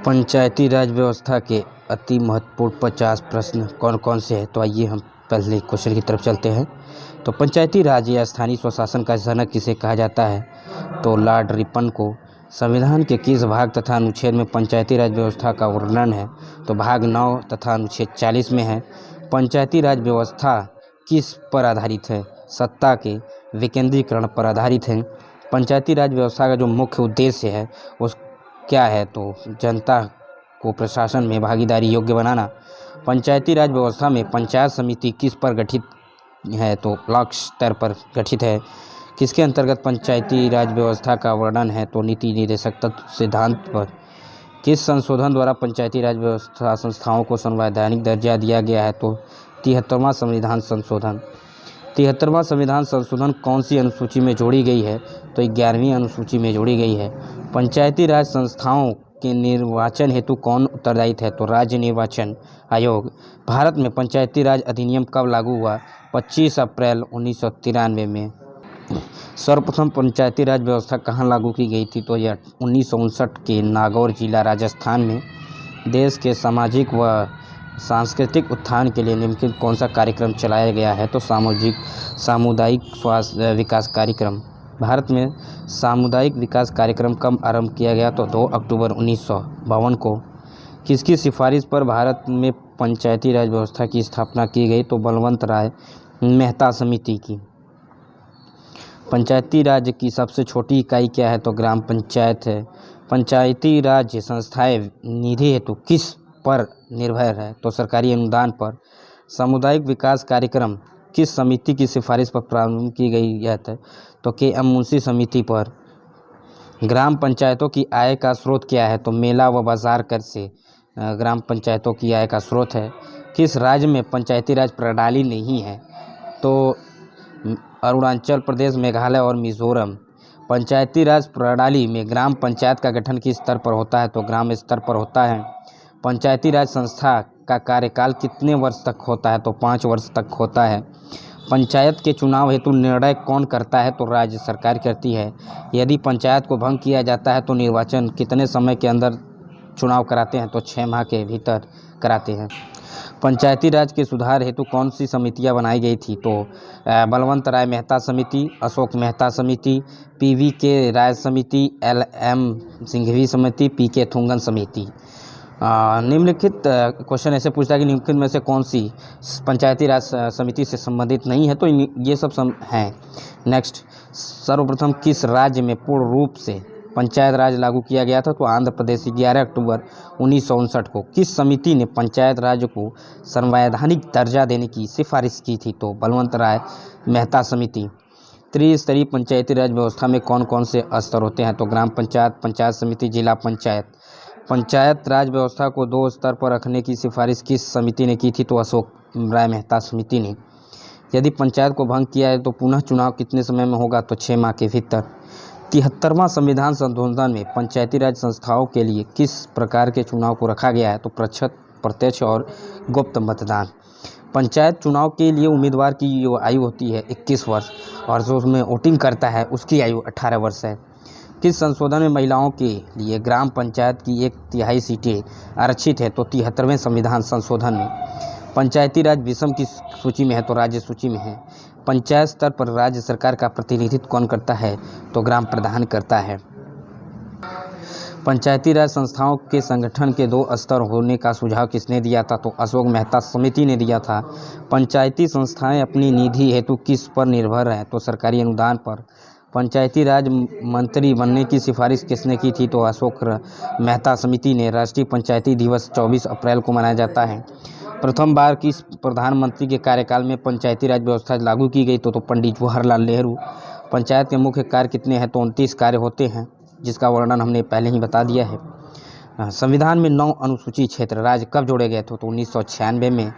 पंचायती राज व्यवस्था के अति महत्वपूर्ण 50 प्रश्न कौन कौन से हैं। तो आइए हम पहले क्वेश्चन की तरफ चलते हैं। तो पंचायती राज या स्थानीय स्वशासन का जनक किसे कहा जाता है। तो लॉर्ड रिपन को। संविधान के किस भाग तथा अनुच्छेद में पंचायती राज व्यवस्था का वर्णन है। तो भाग 9 तथा अनुच्छेद 40 में है। पंचायती राज व्यवस्था किस पर आधारित है। सत्ता के विकेंद्रीकरण पर आधारित है। पंचायती राज व्यवस्था का जो मुख्य उद्देश्य है उस क्या है। तो जनता को प्रशासन में भागीदारी योग्य बनाना। पंचायती राज व्यवस्था में पंचायत समिति किस पर गठित है। तो ब्लॉक स्तर पर गठित है। किसके अंतर्गत पंचायती राज व्यवस्था का वर्णन है। तो नीति निर्देशक तत्व सिद्धांत पर। किस संशोधन द्वारा पंचायती राज व्यवस्था संस्थाओं को संवैधानिक दर्जा दिया गया है। तो 73वां संविधान संशोधन। 73वां संविधान संशोधन कौन सी अनुसूची में जोड़ी गई है। तो 11वीं अनुसूची में जोड़ी गई है। पंचायती राज संस्थाओं के निर्वाचन हेतु कौन उत्तरदायी है। तो राज्य निर्वाचन आयोग। भारत में पंचायती राज अधिनियम कब लागू हुआ। 25 अप्रैल 1993 में। सर्वप्रथम पंचायती राज व्यवस्था कहाँ लागू की गई थी। तो यह 1959 के नागौर जिला राजस्थान में। देश के सामाजिक व सांस्कृतिक उत्थान के लिए निम्नलिखित कौन सा कार्यक्रम चलाया गया है। तो सामुदायिक स्वास्थ्य विकास कार्यक्रम। भारत में सामुदायिक विकास कार्यक्रम कब आरंभ किया गया। तो 2 अक्टूबर 1952 को। किसकी सिफारिश पर भारत में पंचायती राज व्यवस्था की स्थापना की गई। तो बलवंत राय मेहता समिति की। पंचायती राज की सबसे छोटी इकाई क्या है। तो ग्राम पंचायत है। पंचायती राज संस्थाएं निधि हेतु किस पर निर्भर है। तो सरकारी अनुदान पर। सामुदायिक विकास कार्यक्रम किस समिति की सिफारिश पर प्रारंभ की गई है। तो के.एम. मुंशी समिति पर। ग्राम पंचायतों की आय का स्रोत क्या है। तो मेला व बाजार कर से ग्राम पंचायतों की आय का स्रोत है। किस राज्य में पंचायती राज प्रणाली नहीं है। तो अरुणाचल प्रदेश, मेघालय और मिजोरम। पंचायती राज प्रणाली में ग्राम पंचायत का गठन किस स्तर पर होता है। तो ग्राम स्तर पर होता है। पंचायती राज संस्था का कार्यकाल कितने वर्ष तक होता है। तो 5 वर्ष तक होता है। पंचायत के चुनाव हेतु निर्णय कौन करता है। तो राज्य सरकार करती है। यदि पंचायत को भंग किया जाता है तो निर्वाचन कितने समय के अंदर चुनाव कराते हैं। तो 6 माह के भीतर कराते हैं। पंचायती राज के सुधार हेतु कौन सी समितियां बनाई गई थी। तो बलवंत राय मेहता समिति, अशोक मेहता समिति, पी.वी.के. राय समिति, एल.एम. सिंघवी समिति, पी.के. थुंगन समिति। निम्नलिखित क्वेश्चन ऐसे पूछता है कि निम्नलिखित में से कौन सी पंचायती राज समिति से संबंधित नहीं है। तो ये सब हैं। नेक्स्ट, सर्वप्रथम किस राज्य में पूर्ण रूप से पंचायत राज लागू किया गया था। तो आंध्र प्रदेश। 11 अक्टूबर 1959 को। किस समिति ने पंचायत राज को संवैधानिक दर्जा देने की सिफारिश की थी। तो बलवंत राय मेहता समिति। त्रिस्तरीय पंचायती राज व्यवस्था में कौन कौन से स्तर होते हैं। तो ग्राम पंचायत, पंचायत समिति, जिला पंचायत। पंचायत राज व्यवस्था को 2 स्तर पर रखने की सिफारिश किस समिति ने की थी। तो अशोक राय मेहता समिति ने। यदि पंचायत को भंग किया है तो पुनः चुनाव कितने समय में होगा। तो 6 माह के भीतर। 73वां संविधान संशोधन में पंचायती राज संस्थाओं के लिए किस प्रकार के चुनाव को रखा गया है। तो प्रत्यक्ष और गुप्त मतदान। पंचायत चुनाव के लिए उम्मीदवार की जो आयु होती है 21 वर्ष और जो उसमें वोटिंग करता है उसकी आयु 18 वर्ष है। किस संशोधन में महिलाओं के लिए ग्राम पंचायत की 1/3 सीटें आरक्षित है। तो 73वें संविधान संशोधन में। पंचायती राज विषम की सूची में है। तो राज्य सूची में है। पंचायत स्तर पर राज्य सरकार का प्रतिनिधित्व कौन करता है। तो ग्राम प्रधान करता है। पंचायती राज संस्थाओं के संगठन के 2 स्तर होने का सुझाव किसने दिया था। तो अशोक मेहता समिति ने दिया था। पंचायती संस्थाएं अपनी निधि हेतु किस पर निर्भर हैं। तो सरकारी अनुदान पर। पंचायती राज मंत्री बनने की सिफारिश किसने की थी। तो अशोक मेहता समिति ने। राष्ट्रीय पंचायती दिवस 24 अप्रैल को मनाया जाता है। प्रथम बार किस प्रधानमंत्री के कार्यकाल में पंचायती राज व्यवस्था लागू की गई। तो पंडित जवाहरलाल नेहरू। पंचायत के मुख्य कार्य कितने हैं। तो 29 कार्य होते हैं जिसका वर्णन हमने पहले ही बता दिया है। संविधान में 9 अनुसूची क्षेत्र राज्य कब जोड़े गए थे। तो 1996 में।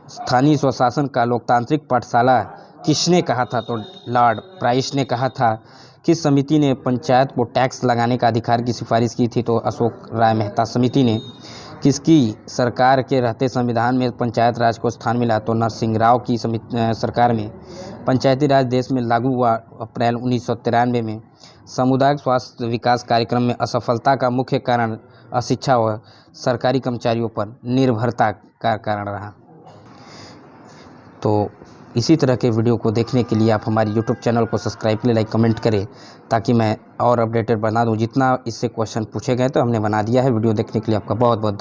स्थानीय स्वशासन का लोकतांत्रिक पाठशाला किसने कहा था। तो लॉर्ड प्राइस ने कहा था। किस समिति ने पंचायत को टैक्स लगाने का अधिकार की सिफारिश की थी। तो अशोक राय मेहता समिति ने। किसकी सरकार के रहते संविधान में पंचायत राज को स्थान मिला। तो नरसिंह राव की सरकार में। पंचायती राज देश में लागू हुआ अप्रैल 1993 में। सामुदायिक स्वास्थ्य विकास कार्यक्रम में असफलता का मुख्य कारण अशिक्षा व सरकारी कर्मचारियों पर निर्भरता का कारण रहा। तो इसी तरह के वीडियो को देखने के लिए आप हमारे YouTube चैनल को सब्सक्राइब करें, लाइक कमेंट करें, ताकि मैं और अपडेटेड बना दूं। जितना इससे क्वेश्चन पूछे गए तो हमने बना दिया है। वीडियो देखने के लिए आपका बहुत बहुत धन्यवाद।